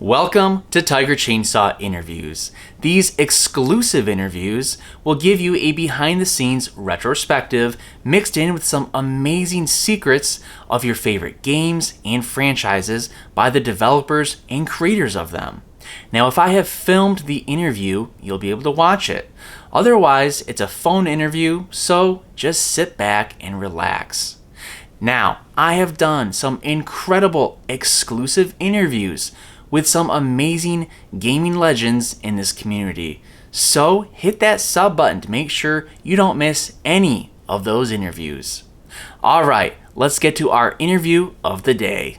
Welcome to Tiger Chainsaw Interviews. These exclusive interviews will give you a behind-the-scenes retrospective mixed in with some amazing secrets of your favorite games and franchises by the developers and creators of them. Now, if I have filmed the interview, you'll be able to watch it. Otherwise, it's a phone interview, so just sit back and relax. Now, I have done some incredible exclusive interviews with some amazing gaming legends in this community. So hit that sub button to make sure you don't miss any of those interviews. Alright, let's get to our interview of the day.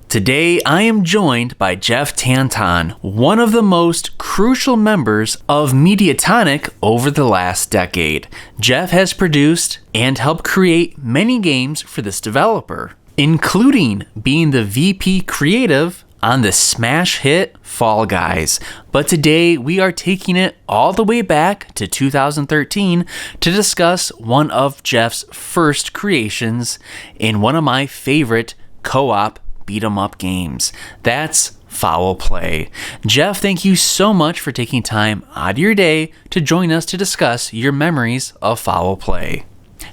Today, I am joined by Jeff Tanton, one of the most crucial members of Mediatonic over the last decade. Jeff has produced and helped create many games for this developer, including being the VP Creative on the smash hit Fall Guys. But today, we are taking it all the way back to 2013 to discuss one of Jeff's first creations in one of my favorite co-op beat-em-up games. That's Foul Play. Jeff, thank you so much for taking time out of your day to join us to discuss your memories of Foul Play.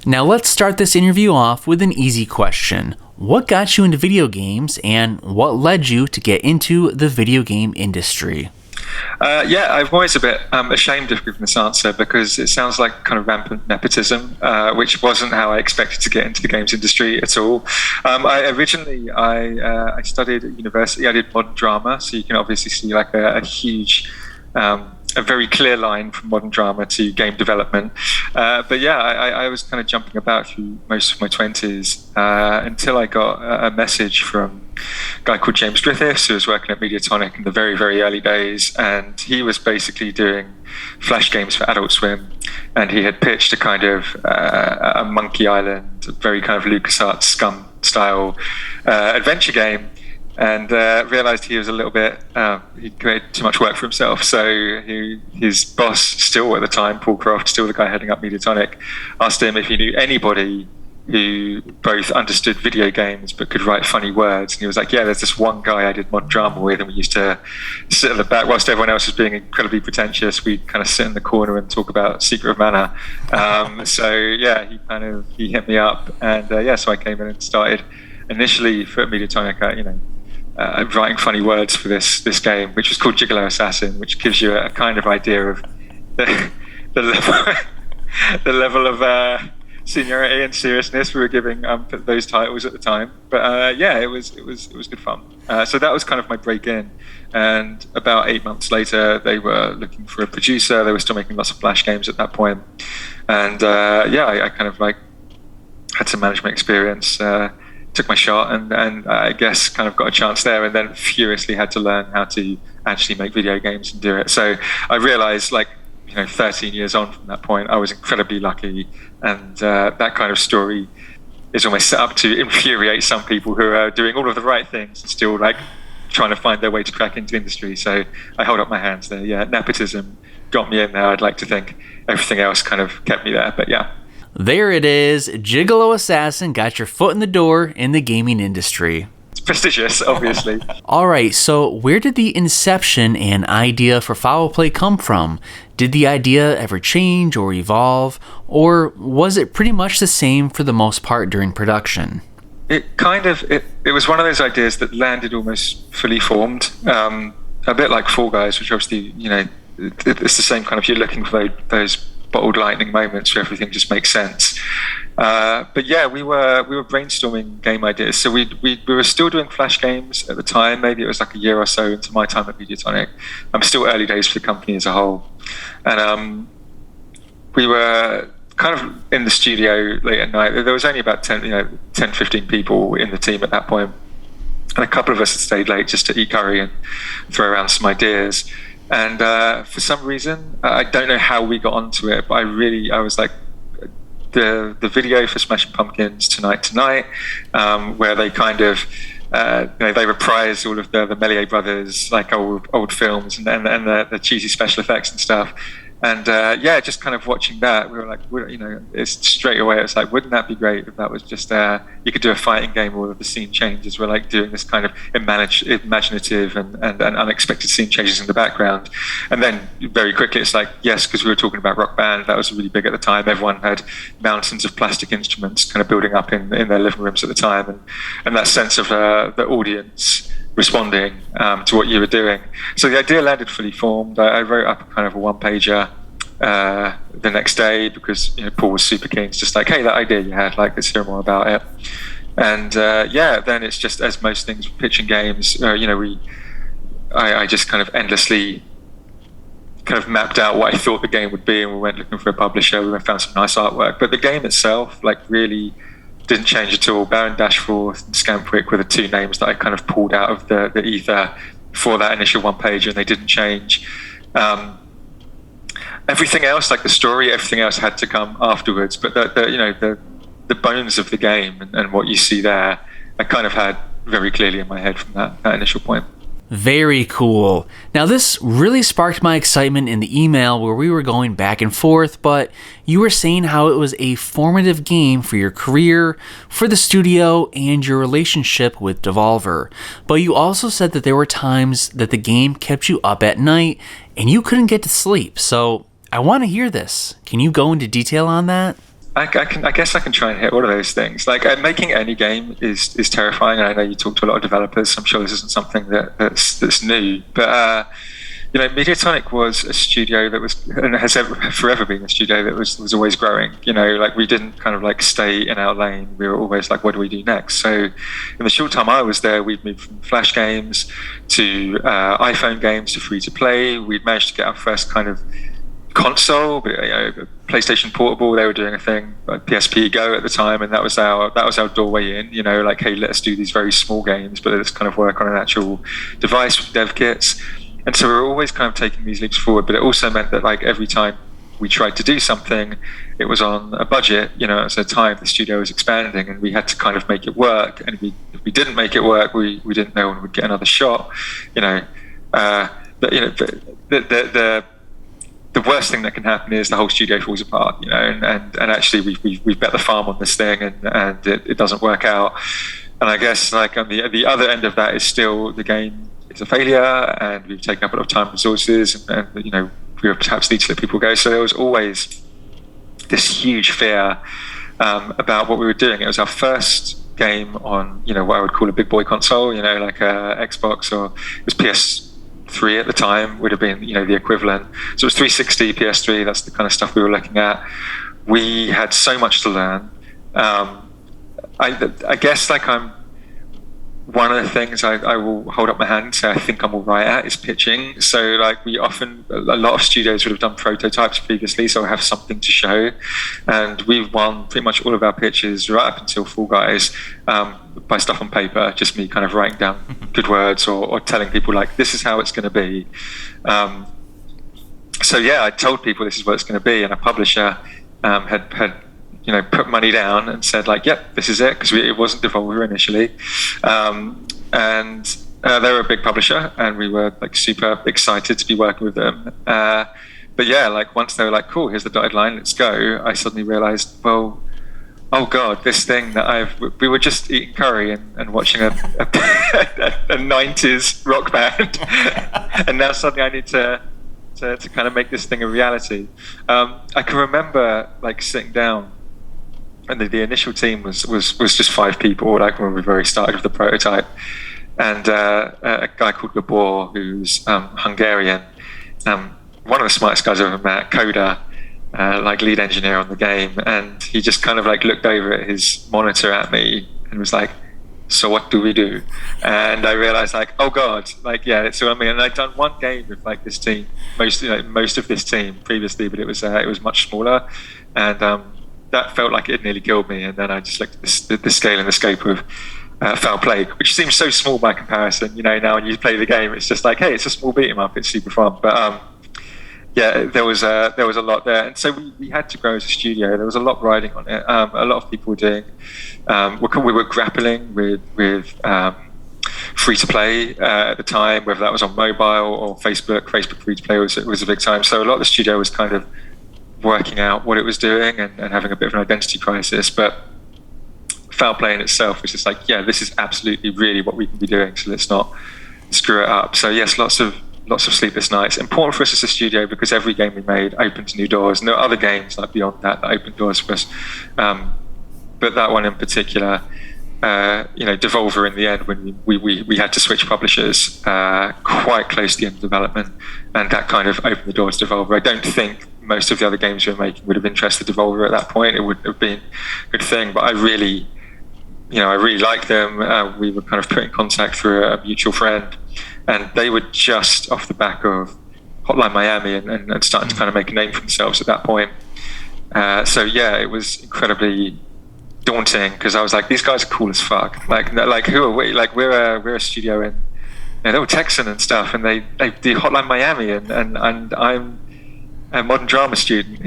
Now let's start this interview off with an easy question. What got you into video games and what led you to get into the video game industry? I'm always a bit ashamed of giving this answer because it sounds like kind of rampant nepotism, which wasn't how I expected to get into the games industry at all. I studied at university. I did modern drama, so you can obviously see like a huge, a very clear line from modern drama to game development. I was kind of jumping about through most of my 20s until I got a message from a guy called James Griffiths, who was working at Mediatonic in the very, very early days, and he was basically doing flash games for Adult Swim, and he had pitched a kind of a Monkey Island, very kind of LucasArts Scum style adventure game, and realized he was a little bit he created too much work for himself. So his boss, still at the time, Paul Croft, still the guy heading up Mediatonic, asked him if he knew anybody who both understood video games but could write funny words. And he was like, yeah, there's this one guy I did modern drama with, and we used to sit at the back whilst everyone else was being incredibly pretentious. We'd kind of sit in the corner and talk about Secret of Mana. He hit me up, and so I came in and started initially for Mediatonic, writing funny words for this game, which was called Gigolo Assassin, which gives you a kind of idea of the level of seniority and seriousness we were giving those titles at the time. But it was good fun. So that was kind of my break in. And about 8 months later, they were looking for a producer. They were still making lots of flash games at that point. And I kind of like had some management experience. Took my shot and I guess kind of got a chance there, and then furiously had to learn how to actually make video games and do it. So I realized 13 years on from that point, I was incredibly lucky, and that kind of story is almost set up to infuriate some people who are doing all of the right things and still trying to find their way to crack into the industry. So I hold up my hands there. Yeah, nepotism got me in there. I'd like to think everything else kind of kept me there, but yeah. There it is. Gigolo Assassin got your foot in the door in the gaming industry. It's prestigious, obviously. All right, so where did the inception and idea for Foul Play come from? Did the idea ever change or evolve, or was it pretty much the same for the most part during production? It was one of those ideas that landed almost fully formed, a bit like Fall Guys, which obviously, it's the same kind of, you're looking for those bottled lightning moments where everything just makes sense. We were brainstorming game ideas. So we were still doing flash games at the time. Maybe it was like a year or so into my time at Mediatonic. I'm still early days for the company as a whole. And we were kind of in the studio late at night. There was only about 10, 15 people in the team at that point. And a couple of us had stayed late just to eat curry and throw around some ideas. And for some reason, I don't know how we got onto it, but I was like, the video for Smashing Pumpkins, Tonight, where they kind of they reprise all of the Méliès brothers, like old films, and the cheesy special effects and stuff. And just kind of watching that, we were like, it's straight away. It's like, wouldn't that be great if that was just you could do a fighting game where the scene changes. We're like doing this kind of imaginative and unexpected scene changes in the background. And then very quickly, it's like, yes, because we were talking about Rock Band, that was really big at the time. Everyone had mountains of plastic instruments kind of building up in their living rooms at the time, and that sense of the audience responding to what you were doing. So the idea landed fully formed. I wrote up kind of a one-pager the next day because Paul was super keen. It's just like, hey, that idea you had, like, let's hear more about it. And then it's just, as most things with pitching games, I just kind of endlessly kind of mapped out what I thought the game would be, and we went looking for a publisher. We went found some nice artwork, but the game itself, like, really didn't change at all. Baron Dashforth and Scampwick were the two names that I kind of pulled out of the ether for that initial one page, and they didn't change. Everything else, like the story, everything else had to come afterwards. But the bones of the game and what you see there, I kind of had very clearly in my head from that initial point. Very cool. Now, this really sparked my excitement in the email where we were going back and forth, but you were saying how it was a formative game for your career, for the studio, and your relationship with Devolver. But you also said that there were times that the game kept you up at night and you couldn't get to sleep. So I want to hear this. Can you go into detail on that? I guess I can try and hit all of those things. Like, making any game is terrifying, and I know you talk to a lot of developers, so I'm sure this isn't something that's new. But Mediatonic was a studio that was, and has forever been a studio that was always growing. Like, we didn't kind of like stay in our lane. We were always like, what do we do next? So in the short time I was there, we'd moved from Flash games to iPhone games to free to play. We'd managed to get our first kind of console, PlayStation Portable. They were doing a thing, PSP Go at the time, and that was our doorway in. Like, hey, let us do these very small games, but let's kind of work on an actual device with dev kits. And so we were always kind of taking these leaps forward. But it also meant that, like, every time we tried to do something, it was on a budget. At the time the studio was expanding, and we had to kind of make it work. And if we didn't make it work, we didn't know when we'd get another shot. The worst thing that can happen is the whole studio falls apart, and actually we've bet the farm on this thing, and it doesn't work out. And I guess, like, on the other end of that is still the game is a failure, and we've taken up a lot of time and resources, and we perhaps need to let people go. So there was always this huge fear about what we were doing. It was our first game on what I would call a big boy console, like a Xbox, or it was PS3 at the time, would have been the equivalent. So it was 360, PS3. That's the kind of stuff we were looking at. We had so much to learn. I guess, like, one of the things I will hold up my hand and say I think I'm all right at is pitching. So, like, a lot of studios would have done prototypes previously, so I have something to show. And we've won pretty much all of our pitches right up until Fall Guys by stuff on paper, just me kind of writing down good words or telling people, like, this is how it's going to be. I told people this is what it's going to be, and a publisher had put money down and said, like, yep, this is it, because it wasn't Devolver initially. They were a big publisher, and we were, like, super excited to be working with them. Like, once they were like, cool, here's the dotted line, let's go, I suddenly realized, well, oh God, this thing that we were just eating curry and watching a 90s rock band. And now suddenly I need to kind of make this thing a reality. I can remember, like, sitting down, and the initial team was just 5 people, like, when we very started with the prototype. And a guy called Gabor, who's Hungarian, one of the smartest guys I've ever met, coder, like, lead engineer on the game, and he just kind of, like, looked over at his monitor at me and was like, so what do we do? And I realized, like, oh God, like, yeah, that's what I mean. And I'd done one game with, like, this team, most of this team previously, but it was much smaller, and that felt like it nearly killed me. And then I just looked at the scale and the scope of Foul Play, which seems so small by comparison. Now when you play the game, it's just like, hey, it's a small beat 'em up, it's super fun. But there was a lot there, and so we had to grow as a studio. There was a lot riding on it. A lot of people were doing. We were grappling with free to play at the time, whether that was on mobile or Facebook. Facebook free to play was a big time. So a lot of the studio was kind of working out what it was doing and having a bit of an identity crisis. But Foul Play in itself was just like, yeah, this is absolutely really what we can be doing. So let's not screw it up. So yes, lots of sleepless nights. Important for us as a studio because every game we made opened new doors. And there are other games like beyond that opened doors for us. But that one in particular, Devolver in the end, when we had to switch publishers quite close to the end of development, and that kind of opened the doors to Devolver. I don't think most of the other games we were making would have interested Devolver at that point. It would have been a good thing, but I really liked them. We were kind of put in contact through a mutual friend, and they were just off the back of Hotline Miami and starting to kind of make a name for themselves at that point. So yeah, it was incredibly daunting because I was like, these guys are cool as fuck. Like who are we? Like we're a studio in, they were Texan and stuff, and they do Hotline Miami, and I'm a modern drama student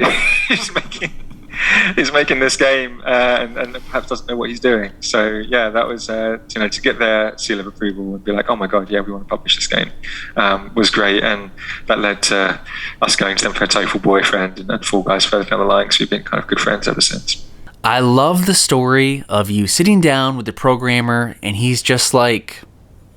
who's making this game and perhaps doesn't know what he's doing. So yeah, that was to get their seal of approval and be like, oh my god, yeah, we want to publish this game, was great, and that led to us going to them for a TOEFL boyfriend and Fall Guys further down the line. So we've been kind of good friends ever since. I love the story of you sitting down with the programmer and he's just like,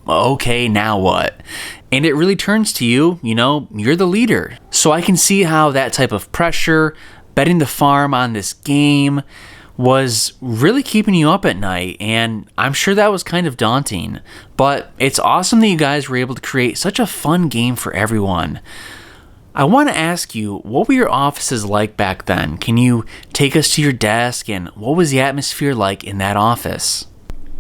okay, now what? And it really turns to you, you're the leader. So I can see how that type of pressure, betting the farm on this game, was really keeping you up at night. And I'm sure that was kind of daunting. But it's awesome that you guys were able to create such a fun game for everyone. I want to ask you, what were your offices like back then? Can you take us to your desk, and what was the atmosphere like in that office?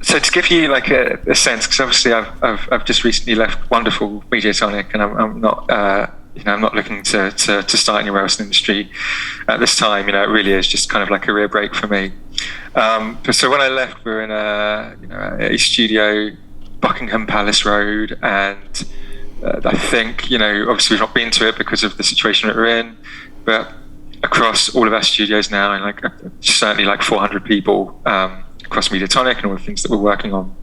So to give you like a sense, because obviously I've just recently left wonderful Mediatonic, and I'm not I'm not looking to start anywhere else in the industry at this time. It really is just kind of like a career break for me. So when I left, we were in a studio, Buckingham Palace Road, and I think, obviously we've not been to it because of the situation that we're in, but across all of our studios now, and certainly 400 people across Mediatonic and all the things that we're working on.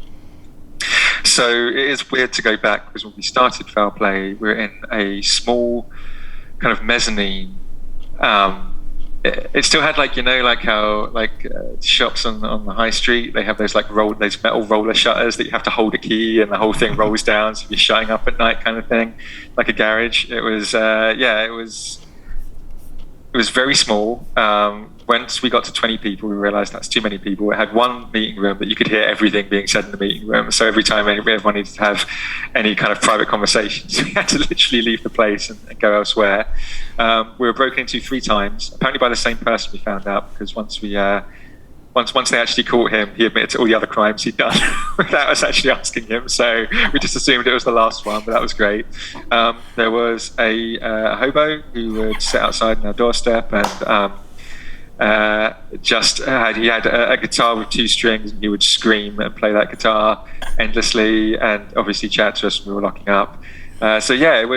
So it is weird to go back because when we started Foul Play, we were in a small kind of mezzanine. It still had how shops on the high street, they have those those metal roller shutters that you have to hold a key and the whole thing rolls down, so you're shutting up at night kind of thing, like a garage. It was it was very small. Once we got to 20 people, we realized that's too many people. It had one meeting room that you could hear everything being said in the meeting room. So every time everyone needed to have any kind of private conversations, we had to literally leave the place and go elsewhere. We were broken into 3 times, apparently by the same person, we found out, because once they actually caught him, he admitted to all the other crimes he'd done without us actually asking him. So we just assumed it was the last one, but that was great. There was a hobo who would sit outside on our doorstep and he had a guitar with 2 strings, and he would scream and play that guitar endlessly, and obviously chat to us when we were locking up. So yeah, it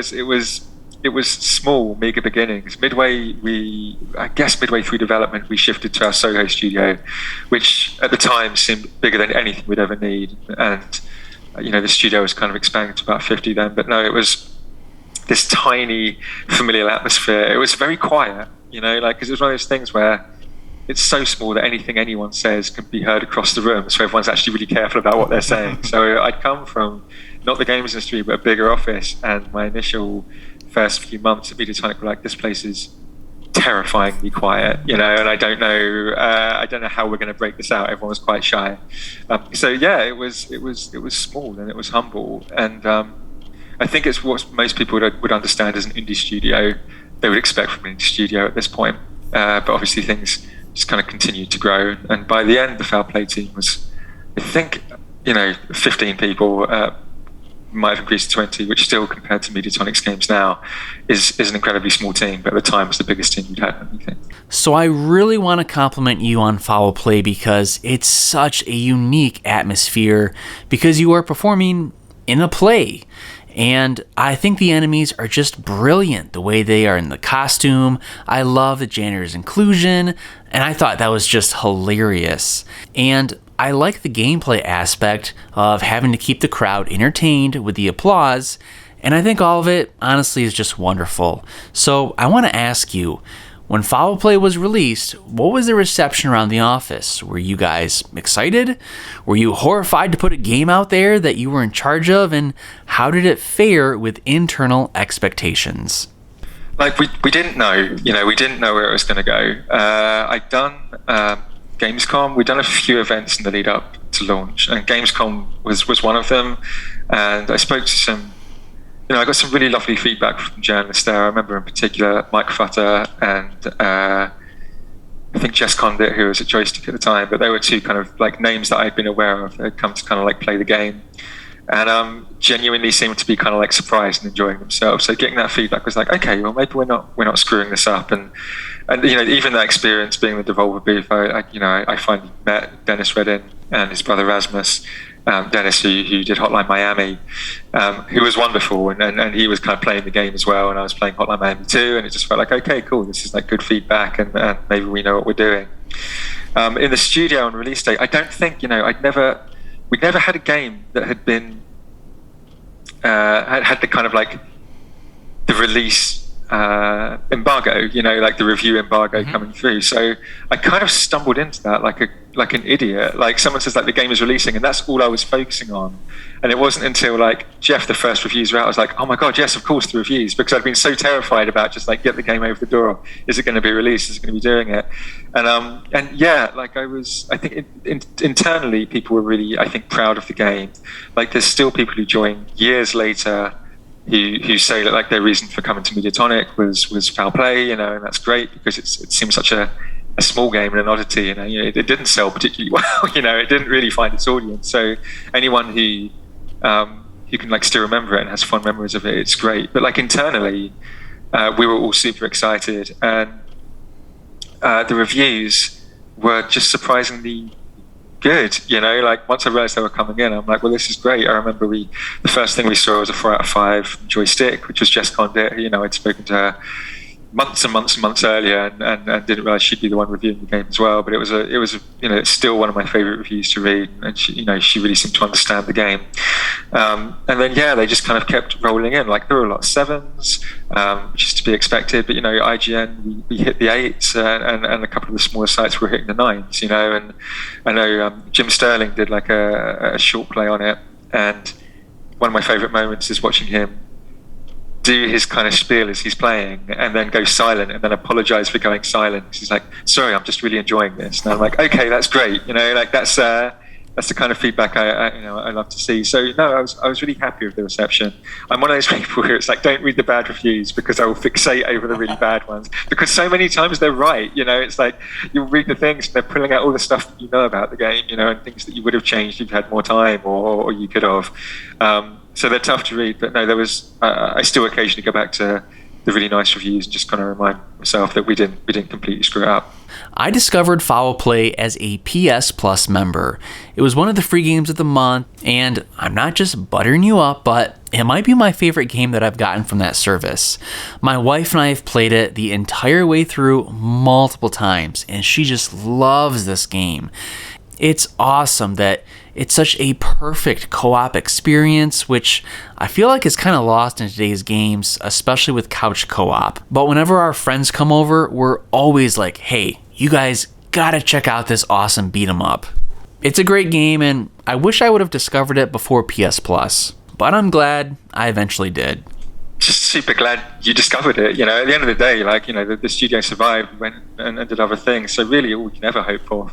was small, meager beginnings. Midway through development, we shifted to our Soho studio, which at the time seemed bigger than anything we'd ever need. And the studio was kind of expanding to about 50 then, but no, it was this tiny familial atmosphere. It was very quiet, because it was one of those things where it's so small that anything anyone says can be heard across the room, so everyone's actually really careful about what they're saying. So I'd come from not the games industry, but a bigger office, and my initial first few months at Mediatonic were like, this place is terrifyingly quiet, and I don't know how we're going to break this out. Everyone was quite shy. So yeah, it was small and it was humble, and I think it's what most people would understand as an indie studio. They would expect from an indie studio at this point, but obviously things just kind of continued to grow, and by the end the Foul Play team was, I think, 15 people, might have increased to 20, which still, compared to Mediatonic's games now, is an incredibly small team, but at the time was the biggest team we'd had, I think. So I really want to compliment you on Foul Play because it's such a unique atmosphere, because you are performing in a play. And I think the enemies are just brilliant, the way they are in the costume. I love the janitor's inclusion, and I thought that was just hilarious. And I like the gameplay aspect of having to keep the crowd entertained with the applause, and I think all of it, honestly, is just wonderful. So I want to ask you, when Foul Play was released, what was the reception around the office? Were you guys excited? Were you horrified to put a game out there that you were in charge of? And how did it fare with internal expectations? Like, we didn't know, we didn't know where it was going to go. I'd done Gamescom. We'd done a few events in the lead up to launch, and Gamescom was one of them. And I spoke to some, I got some really lovely feedback from journalists there. I remember in particular Mike Futter and I think Jess Condit, who was at Joystick at the time, but they were two kind of like names that I'd been aware of that had come to kind of like play the game. And genuinely seemed to be kind of like surprised and enjoying themselves. So getting that feedback was like, okay, well maybe we're not screwing this up. And even that experience being the Devolver booth, I finally met Dennis Reddin and his brother Rasmus. Dennis, who did Hotline Miami, who was wonderful, and he was kind of playing the game as well, and I was playing Hotline Miami too, and it just felt like, okay, cool, this is like good feedback, and maybe we know what we're doing. In the studio on release day, I don't think, we'd never had a game that had been had the kind of like the release embargo, like the review embargo coming through. So I kind of stumbled into that like an idiot. Like someone says like the game is releasing, and that's all I was focusing on. And it wasn't until like Jeff, the first reviews were out, I was like, oh my god, yes, of course the reviews, because I'd been so terrified about just like get the game over the door. Is it going to be released? Is it going to be doing it? And yeah, like I think internally people were really, I think, proud of the game. Like there's still people who join years later who say that like their reason for coming to Mediatonic was Foul Play, and that's great because it seems such a small game and an oddity, it didn't sell particularly well, it didn't really find its audience. So anyone who can like still remember it and has fond memories of it, it's great. But like internally, we were all super excited, and the reviews were just surprisingly good. Like once I realized they were coming in, I'm like, well, this is great. I remember the first thing we saw was a 4 out of 5 Joystick, which was Jess Condit. I'd spoken to her months and months and months earlier, and didn't realize she'd be the one reviewing the game as well. But it was it's still one of my favorite reviews to read, and she really seemed to understand the game. And then they just kind of kept rolling in. Like there were a lot of 7s, which is to be expected. But IGN, we hit the 8s, and a couple of the smaller sites were hitting the 9s. And I know Jim Sterling did like a short play on it, and one of my favorite moments is watching him do his kind of spiel as he's playing and then go silent and then apologize for going silent. He's like, sorry, I'm just really enjoying this. And I'm like, okay, that's great. Like that's the kind of feedback I love to see. So no, I was really happy with the reception. I'm one of those people who it's like, don't read the bad reviews because I will fixate over the really bad ones, because so many times they're right. It's like you'll read the things and they're pulling out all the stuff that you know about the game, and things that you would have changed if you had more time or you could have. So they're tough to read, but no, there was. I still occasionally go back to the really nice reviews and just kind of remind myself that we didn't completely screw it up. I discovered Foul Play as a PS Plus member. It was one of the free games of the month, and I'm not just buttering you up, but it might be my favorite game that I've gotten from that service. My wife and I have played it the entire way through multiple times, and she just loves this game. It's awesome that it's such a perfect co-op experience, which I feel like is kind of lost in today's games, especially with couch co-op. But whenever our friends come over, we're always like, hey, you guys gotta check out this awesome beat 'em up. It's a great game, and I wish I would have discovered it before PS Plus, but I'm glad I eventually did. Just super glad you discovered it. At the end of the day, the studio survived, went and did other things. So really all we can ever hope for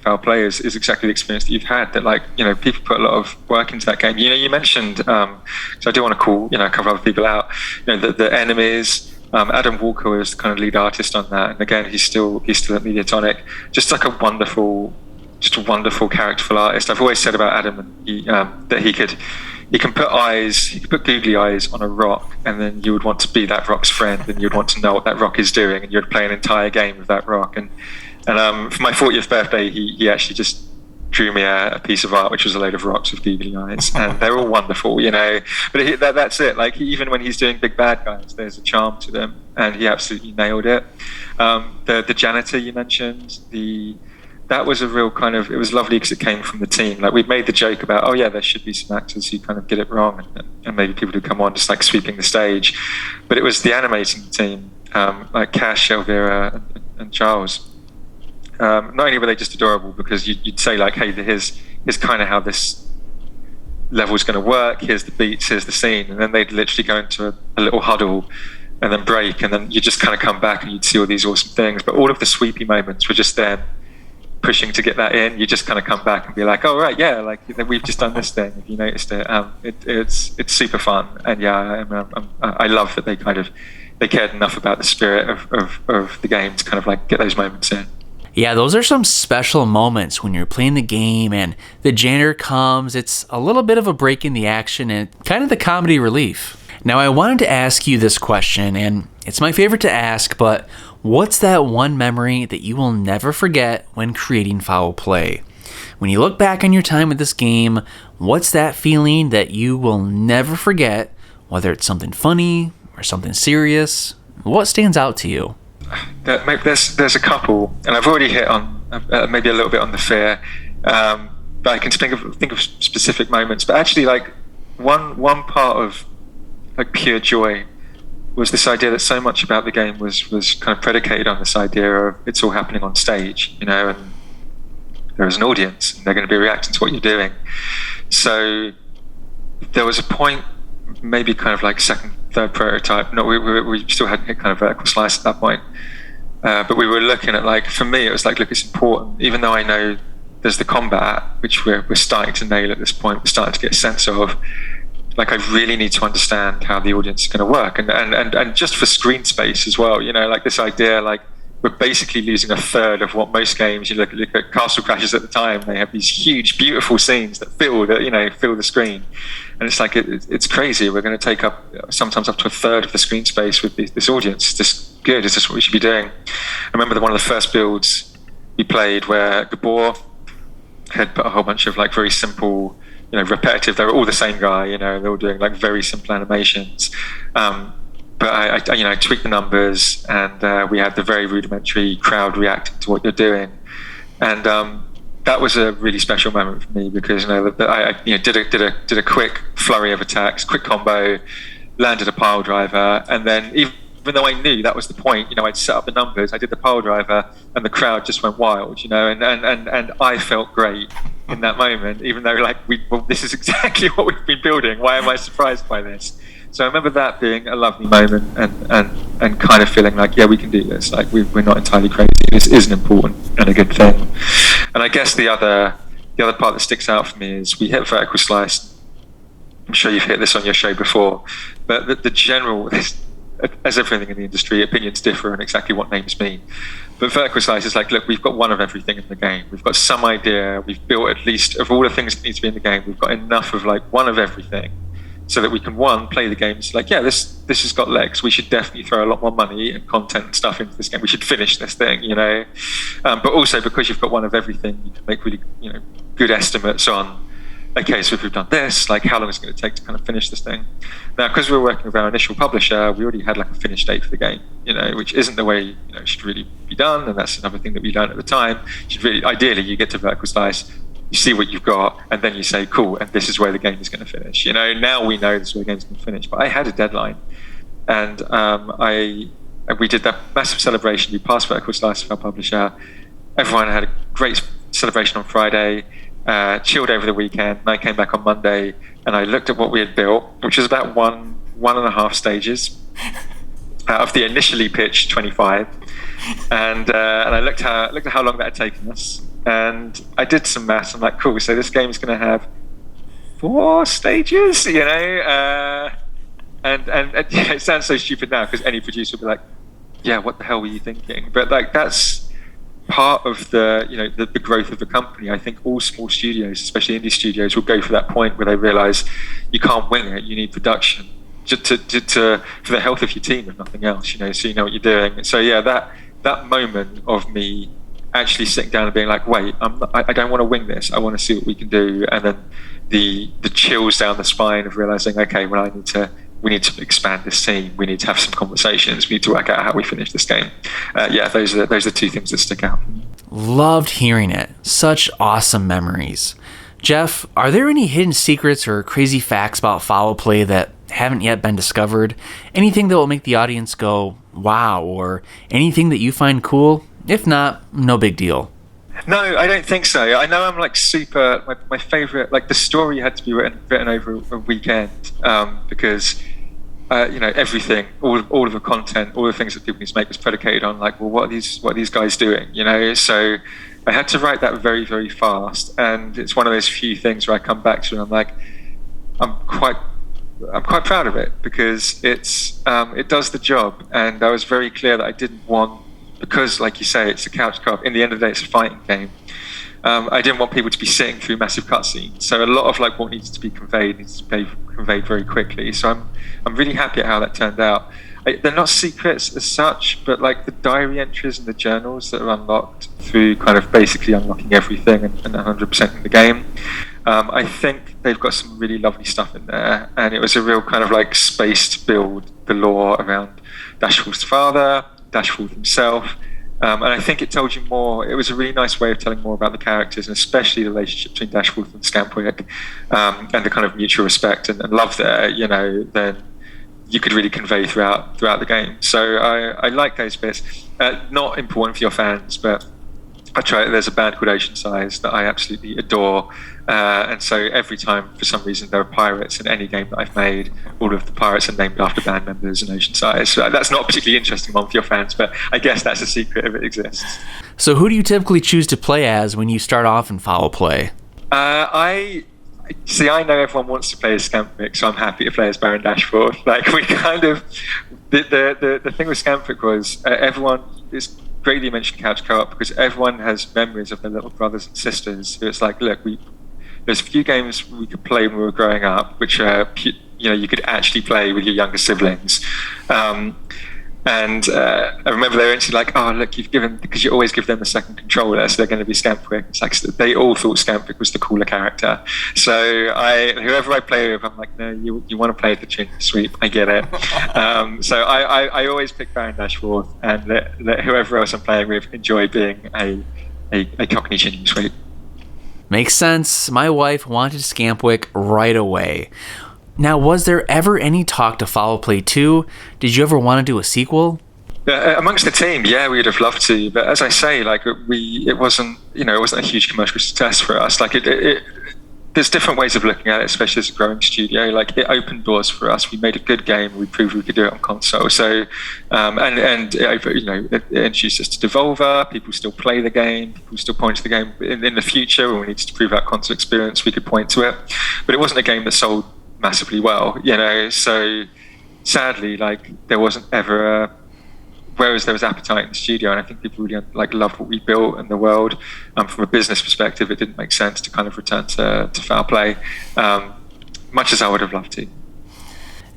Foul Play is exactly the experience that you've had, that people put a lot of work into that game. You mentioned, so I do want to call a couple of other people out, the enemies. Adam Walker is the kind of lead artist on that, and again he's still at Mediatonic, just like a wonderful characterful artist. I've always said about Adam that he can put googly eyes on a rock, and then you would want to be that rock's friend, and you'd want to know what that rock is doing, and you'd play an entire game with that rock. And for my 40th birthday, he actually just drew me a piece of art, which was a load of rocks with googly eyes, and they're all wonderful, But that's it. Like even when he's doing big bad guys, there's a charm to them, and he absolutely nailed it. The janitor you mentioned, the that was a real kind of, it was lovely because it came from the team. Like, we'd made the joke about, oh yeah, there should be some actors who kind of get it wrong, and maybe people who come on just like sweeping the stage. But it was the animating team, like Cash, Elvira, and Charles. Not only were they just adorable because you'd say like, hey, here's kind of how this level's going to work, here's the beats, here's the scene, and then they'd literally go into a little huddle and then break, and then you just kind of come back and you'd see all these awesome things. But all of the sweepy moments were just them pushing to get that in. You just kind of come back and be like, oh right, yeah, like we've just done this thing, if you noticed it. It's super fun, and yeah, I love that they cared enough about the spirit of the game to kind of like get those moments in. Yeah, those are some special moments when you're playing the game and the janitor comes. It's a little bit of a break in the action and kind of the comedy relief. Now, I wanted to ask you this question, and it's my favorite to ask, but what's that one memory that you will never forget when creating Foul Play? When you look back on your time with this game, what's that feeling that you will never forget, whether it's something funny or something serious? What stands out to you? There's a couple, and I've already hit on maybe a little bit on the fear, but I can think of specific moments. But actually, like one part of like pure joy was this idea that so much about the game was kind of predicated on this idea of it's all happening on stage, you know, and there is an audience and they're going to be reacting to what you're doing. So there was a point, maybe kind of like second, third prototype. No, we still hadn't hit kind of vertical slice at that point, but we were looking at, like, for me it was like, look, it's important, even though I know there's the combat, which we're starting to nail at this point, we're starting to get a sense of, like, I really need to understand how the audience is going to work, and just for screen space as well, you know, like this idea, like, we're basically losing a third of what most games, you look at Castle Crashers at the time, they have these huge, beautiful scenes that fill the screen. And it's like, it's crazy. We're going to take up sometimes up to a third of the screen space with this audience. Is this good? Is this what we should be doing? I remember one of the first builds we played where Gabor had put a whole bunch of like very simple, you know, repetitive, they were all the same guy, you know, they were doing like very simple animations. But I tweaked the numbers, and we had the very rudimentary crowd reacting to what you're doing, and that was a really special moment for me because, you know, I did a quick flurry of attacks, quick combo, landed a pile driver, and then even though I knew that was the point, you know, I'd set up the numbers, I did the pile driver, and the crowd just went wild, you know, and I felt great in that moment, even though like this is exactly what we've been building. Why am I surprised by this? So I remember that being a lovely moment, and kind of feeling like, yeah, we can do this. Like we're not entirely crazy. This is an important and a good thing. And I guess the other part that sticks out for me is we hit vertical slice. I'm sure you've hit this on your show before, but the general, as everything in the industry, opinions differ on exactly what names mean. But vertical slice is like, look, we've got one of everything in the game. We've got some idea. We've built at least of all the things that need to be in the game. We've got enough of like one of everything, so that we can, one, play the games like, yeah, this has got legs. We should definitely throw a lot more money and content and stuff into this game. We should finish this thing, you know. But also because you've got one of everything, you can make really, you know, good estimates on, okay, so if we've done this, like how long is it going to take to kind of finish this thing? Now, because we were working with our initial publisher, we already had like a finish date for the game, you know, which isn't the way, you know, it should really be done, and that's another thing that we learned at the time. Should really, ideally, you get to vertical slice, you see what you've got, and then you say, cool, and this is where the game is going to finish. You know, now we know this is where the game's going to finish. But I had a deadline, and we did that massive celebration. We passed vertical slice with our publisher. Everyone had a great celebration on Friday, chilled over the weekend, and I came back on Monday, and I looked at what we had built, which was about one and a half stages out of the initially pitched 25, and I looked at how long that had taken us. And I did some maths. I'm like, cool, so this game is going to have 4 stages, you know? And yeah, it sounds so stupid now because any producer would be like, yeah, what the hell were you thinking? But like, that's part of the, you know, the growth of the company. I think all small studios, especially indie studios, will go for that point where they realize you can't wing it. You need production for the health of your team, if nothing else, you know, so you know what you're doing. So yeah, that moment of me actually sitting down and being like, wait, I don't want to wing this. I want to see what we can do. And then the chills down the spine of realizing, okay, well, we need to expand this team. We need to have some conversations. We need to work out how we finish this game. Yeah, those are 2 things that stick out. Loved hearing it. Such awesome memories. Jeff, are there any hidden secrets or crazy facts about foul play that haven't yet been discovered? Anything that will make the audience go, wow, or anything that you find cool? If not, no big deal. No, I don't think so. I know I'm like my favorite, like the story had to be written over a weekend, because everything, all of the content, all the things that people need to make was predicated on like, well, what are these guys doing? So I had to write that very, very fast, and it's one of those few things where I come back to and I'm like, I'm quite proud of it, because it does the job, and I was very clear that I didn't want, because like you say, it's a couch co-op. In the end of the day, it's a fighting game. I didn't want people to be sitting through massive cutscenes. So a lot of like what needs to be conveyed needs to be conveyed very quickly. So I'm really happy at how that turned out. They're not secrets as such, but like the diary entries and the journals that are unlocked through kind of basically unlocking everything and 100% in the game. I think they've got some really lovely stuff in there, and it was a real kind of like spaced build galore around Dashful's father, Dashful himself, and I think it told you more. It was a really nice way of telling more about the characters, and especially the relationship between Dashful and Scampwick, and the kind of mutual respect and love there, then you could really convey throughout the game. So I like those bits. Not important for your fans, but I try. There's a band called Ocean Size that I absolutely adore, and so every time, for some reason, there are pirates in any game that I've made. All of the pirates are named after band members in Ocean Size. So that's not a particularly interesting one for your fans, but I guess that's a secret if it exists. So who do you typically choose to play as when you start off in foul play? I know everyone wants to play as Scampwick, so I'm happy to play as Baron Dashford. Like, we kind of the thing with Scampwick was everyone is greatly mentioned couch co-op because everyone has memories of their little brothers and sisters. It's like, look, there's a few games we could play when we were growing up, which you could actually play with your younger siblings. And I remember they were actually like, oh, look, because you always give them a second controller, so they're going to be Scampwick. It's like, they all thought Scampwick was the cooler character. So whoever I play with, I'm like, no, you want to play the chin sweep, I get it. So I always pick Baron Dashford, and let whoever else I'm playing with enjoy being a Cockney chin sweep. Makes sense. My wife wanted Scampwick right away. Now, was there ever any talk to Foul Play 2? Did you ever want to do a sequel? Amongst the team, yeah, we'd have loved to. But as I say, like it wasn't a huge commercial success for us. Like there's different ways of looking at it, especially as a growing studio. Like, it opened doors for us. We made a good game. We proved we could do it on console. So, and it introduced us to Devolver. People still play the game. People still point to the game in the future when we needed to prove our console experience. We could point to it, but it wasn't a game that sold massively well, so sadly, like, there wasn't ever whereas there was appetite in the studio, and I think people really loved what we built in the world. From a business perspective, it didn't make sense to kind of return to foul play, much as I would have loved to.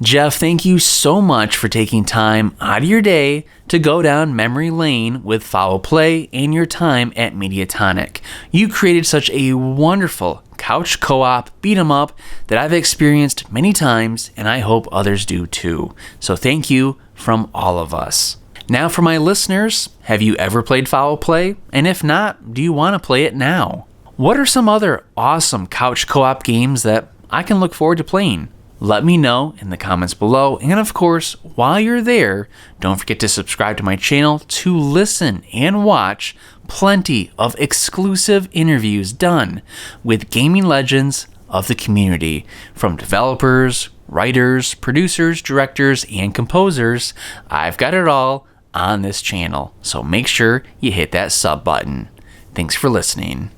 Jeff, thank you so much for taking time out of your day to go down memory lane with Foul Play and your time at Mediatonic. You created such a wonderful couch co-op beat 'em up that I've experienced many times, and I hope others do too. So thank you from all of us. Now for my listeners, have you ever played Foul Play? And if not, do you want to play it now? What are some other awesome couch co-op games that I can look forward to playing? Let me know in the comments below, and of course, while you're there, don't forget to subscribe to my channel to listen and watch plenty of exclusive interviews done with gaming legends of the community, from developers, writers, producers, directors, and composers. I've got it all on this channel, so make sure you hit that sub button. Thanks for listening.